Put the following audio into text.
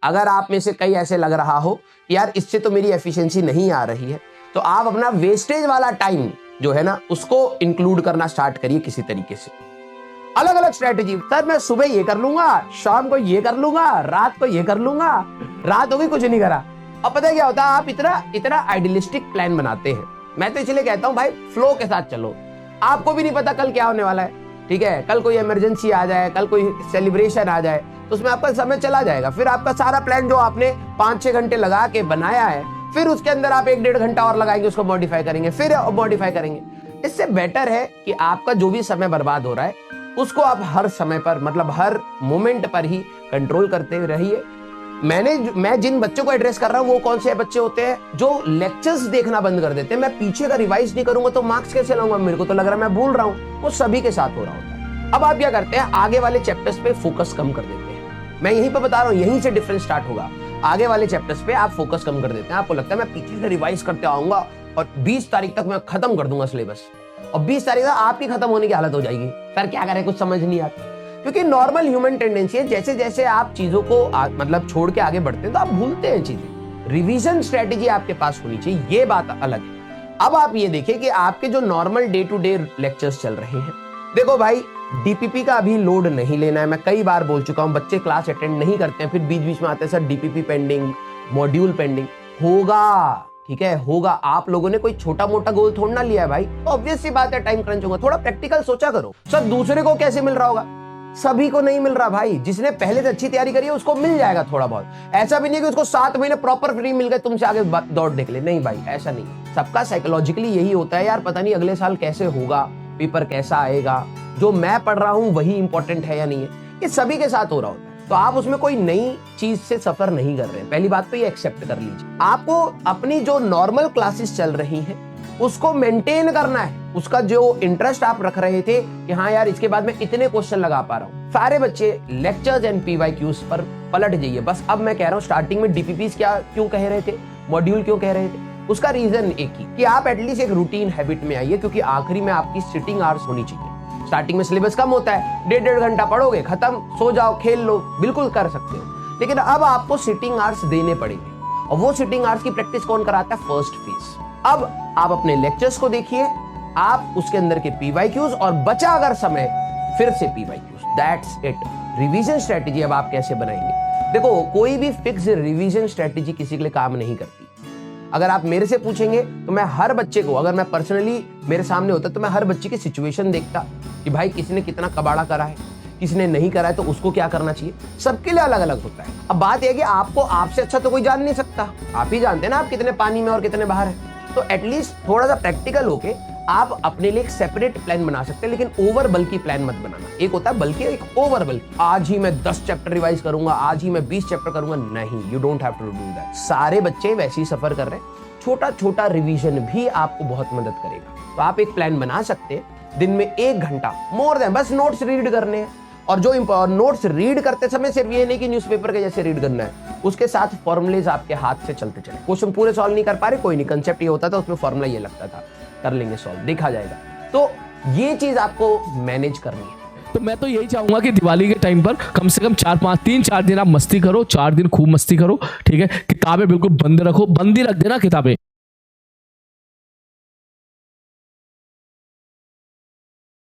अगर आप में से कई ऐसे लग रहा हो कि यार इससे तो मेरी एफिशिएंसी नहीं आ रही है, तो आप अपना वेस्टेज वाला टाइम जो है ना उसको इंक्लूड करना स्टार्ट करिए किसी तरीके से। अलग अलग स्ट्रेटेजी, सर मैं सुबह ये कर लूंगा, शाम को ये कर लूंगा, रात को ये कर लूंगा, रात हो गई कुछ नहीं करा। अब पता है क्या होता है, आप इतना आइडियलिस्टिक प्लान बनाते हैं। मैं तो इसलिए कहता हूं भाई फ्लो के साथ चलो, आपको भी नहीं पता कल क्या होने वाला है, ठीक है। कल कोई इमरजेंसी आ जाए, कल कोई सेलिब्रेशन आ जाए, तो उसमें आपका समय चला जाएगा। फिर आपका सारा प्लान जो आपने 5-6 घंटे लगा के बनाया है, फिर उसके अंदर आप 1-1.5 घंटा और लगाएंगे, उसको मॉडिफाई करेंगे, फिर मॉडिफाई करेंगे। इससे बेटर है कि आपका जो भी समय बर्बाद हो रहा है उसको आप हर समय पर, मतलब हर मोमेंट पर ही कंट्रोल करते रहिए। मैं जिन बच्चों को एड्रेस कर रहा हूं वो कौन से बच्चे होते हैं जो लेक्चर्स देखना बंद कर देते हैं। मैं पीछे का रिवाइज नहीं करूंगा तो मार्क्स कैसे लाऊंगा, मेरे को तो लग रहा है मैं भूल रहा हूं। वो सभी के साथ हो रहा होता है। अब आप क्या करते हैं, आगे वाले चैप्टर्स पे फोकस कम कर देते हैं। मैं यहीं पे बता रहा हूं, यहीं से डिफरेंस स्टार्ट होगा। आगे वाले चैप्टर्स पे आप फोकस कम कर देते हैं। आपको लगता है मैं पीछे से रिवाइज करते आऊंगा और 20 तारीख तक मैं खत्म कर दूंगा सिलेबस, और 20 तारीख तक आपकी खत्म होने की हालत हो जाएगी। सर क्या करें, कुछ समझ नहीं आता। क्योंकि नॉर्मल ह्यूमन टेंडेंसी है, जैसे जैसे आप चीजों को मतलब छोड़ के आगे बढ़ते हैं तो आप भूलते हैं चीजें। रिवीजन स्ट्रेटेजी आपके पास होनी चाहिए, ये बात अलग है। अब आप ये देखिए कि आपके जो normal day to day lectures चल रहे हैं, देखो भाई डीपीपी का अभी लोड नहीं लेना है। मैं कई बार बोल चुका हूं, बच्चे क्लास अटेंड नहीं करते हैं, फिर बीच बीच में आते हैं sir DPP pending, module pending. होगा, ठीक है, होगा। आप लोगों ने कोई छोटा मोटा गोल थोड़ा ना लिया है भाई, तो ऑब्वियस सी बात है टाइम क्रंच होगा। थोड़ा प्रैक्टिकल सोचा करो। सर दूसरे को कैसे मिल रहा होगा, सभी को नहीं मिल रहा भाई। जिसने पहले से अच्छी तैयारी करी है उसको मिल जाएगा थोड़ा बहुत। ऐसा भी नहीं कि उसको 7 महीने प्रॉपर फ्री मिल गए, तुमसे आगे दौड़ देख ले, नहीं भाई ऐसा नहीं। सबका साइकोलॉजिकली यही होता है, यार पता नहीं अगले साल कैसे होगा, पेपर कैसा आएगा, जो मैं पढ़ रहा हूं वही इंपॉर्टेंट है या नहीं है, ये सभी के साथ हो रहा होता है। तो आप उसमें कोई नई चीज से सफर नहीं कर रहे हैं, पहली बात तो ये एक्सेप्ट कर लीजिए। आपको अपनी जो नॉर्मल क्लासेस चल रही हैं उसको मेंटेन करना है। उसका जो इंटरेस्ट आप रख रहे थे कि हाँ यार इसके बाद मैं इतने क्वेश्चन लगा पा रहा हूँ, सारे बच्चे लेक्चर्स एंड पीवाईक्यूज पर पलट जाइए बस। अब मैं कह रहा हूँ स्टार्टिंग में डीपीपीस क्यों कह रहे थे, मॉड्यूल क्यों कह रहे थे, उसका रीजन एक ही कि आप एटलीस्ट एक रूटीन हैबिट में आइए, क्योंकि आखिरी में आपकी सिटिंग आवर्स होनी चाहिए। स्टार्टिंग में सिलेबस कम होता है, 1.5 घंटा पढ़ोगे खत्म, सो जाओ खेल लो, बिल्कुल कर सकते हो। लेकिन अब आपको सिटिंग आवर्स देने पड़ेंगे, और वो सिटिंग आवर्स की प्रैक्टिस कौन कराता है, फर्स्ट फेज। अब आप अपने लेक्चर्स को देखिए, आप उसके अंदर के पीवाईक्यूज, और बचा अगर समय फिर से PYQs, that's it. Revision strategy अब आप कैसे बनाएंगे, देखो कोई भी फिक्स रिवीजन स्ट्रेटेजी किसी के लिए काम नहीं करती। अगर आप मेरे से पूछेंगे तो मैं हर बच्चे को, अगर मैं पर्सनली मेरे सामने होता तो मैं हर बच्चे की सिचुएशन देखता कि भाई किसने कितना कबाड़ा करा है, किसने नहीं करा है, तो उसको क्या करना चाहिए। सबके लिए अलग अलग होता है। अब बात यह है कि आपको आपसे अच्छा तो कोई जान नहीं सकता, आप ही जानते हैं ना आप कितने पानी में और कितने बाहर है। तो एटलीस्ट थोड़ा सा प्रैक्टिकल होके आप अपने लिए एक सेपरेट प्लान बना सकते हैं, लेकिन ओवर बल्की प्लान मत बनाना। एक होता है बल्कि, एक ओवर बल्कि। आज ही मैं 10 चैप्टर रिवाइज करूंगा, आज ही मैं 20 चैप्टर करूंगा, नहीं, you don't have to do that. सारे बच्चे वैसे ही सफर कर रहे हैं, छोटा छोटा रिवीजन भी आपको बहुत मदद करेगा। तो आप एक प्लान बना सकते हैं, दिन में 1 घंटा मोर देन, बस नोट्स रीड करने हैं। और जो नोट्स रीड करते समय सिर्फ ये नहीं कि न्यूज़पेपर के जैसे रीड करना है, उसके साथ फॉर्मुलेज आपके हाथ से चलते चले। क्वेश्चन पूरे सॉल्व नहीं कर पा रहे, कोई नहीं, कंसेप्ट ये होता था, उसमें फॉर्मूला ये लगता था, कर लेंगे सॉल्व, देखा जाएगा। तो ये चीज आपको मैनेज करनी है। तो मैं तो यही चाहूंगा कि दिवाली के टाइम पर कम से कम 3-4 दिन आप मस्ती करो, 4 दिन खूब मस्ती करो, ठीक है। किताबें बिल्कुल बंद रखो, बंद ही रख देना किताबें।